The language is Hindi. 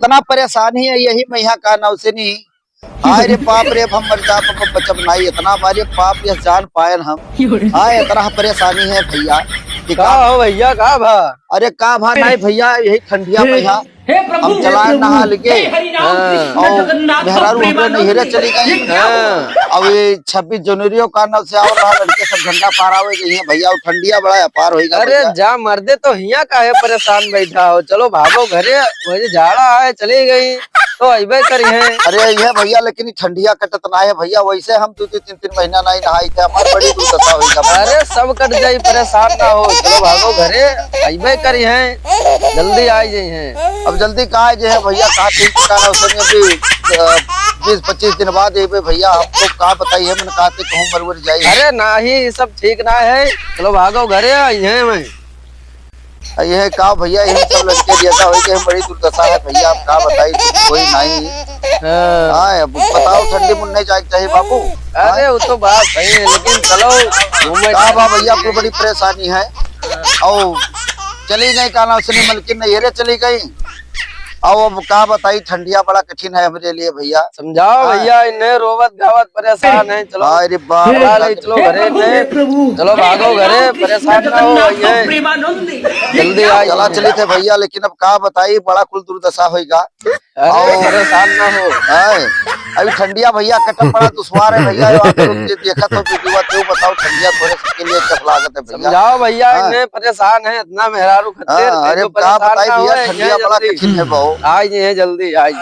इतना परेशानी है यही मैया का नौसेनी। हाय रे पाप रे हम मर जा बचब नहीं इतना हमारे पाप ये जान पायल हम। हाय इतना परेशानी है भैया। का हो भैया का भा? अरे का भा नहीं भैया यही ठंडिया मैया हम चला नहा लगे और मेहरारू हमरे नहिरे चली गई। अब ये 26 जनवरी का नाम से और रहा लड़के सब झंडा पारावे गई है भैया। ठंडिया बड़ा पार होगा। अरे जा मर्दे तो हिया का है परेशान बैठा हो, चलो भागो घरे, मुझे झाड़ा है चली गई तो अबे करी है। अरे ये भैया लेकिन ठंडिया कटत ना है भैया, वैसे हम 2-3 महीना नहीं नहाई थे, हमारी बड़ी दुर्दशा हुई। अरे सब कट जाई, परेशान ना हो, चलो भागो घरे, अबे करी है, जल्दी आ जाई है। अब जल्दी कहा जे है भैया, कहा ठीक ठिकाना उसने अभी 20-25 दिन बाद ये भैया हमको कहा बताइए, मैंने कहा थे कहूँ मरवर जाइए। अरे ना ही सब ठीक ना है, चलो भागो घरे आई है। मैं यह कहा भैया यही सब लड़के जैसा हो गए, बड़ी दुर्दशा है भैया। आप कहा बताइए कोई नहीं। हाँ बताओ ठंडी मुन्ने नहीं जाए चाहिए बाबू। अरे वो तो बात सही है, लेकिन चलो कहा भैया आपको बड़ी परेशानी है और चली गई काना उसने मलकिन नहरे चली गई। और अब कहा बताई ठंडिया बड़ा कठिन है हमारे लिए भैया। समझाओ भैया, इन्हें रोवत गावत परेशान है, चलो अरे बाप चलो घरे, चलो भागो घरे, परेशान ना हो जल्दी आ। चला चली थे भैया, लेकिन अब कहा बताई बड़ा कुल दुर्दशा होगा। परेशान ना हो, अभी ठंडिया भैया कटम बड़ा दुश्वार है भैया। देखा तो क्यों बताओ ठंडिया थोड़े के लिए कब लागत है भैया। समझाओ भैया, इन्हें परेशान है इतना मेहरारू खच्चर। अरे कहा बताई भैया ठंडिया बड़ा कठिन है बहु। आई है जल्दी आई।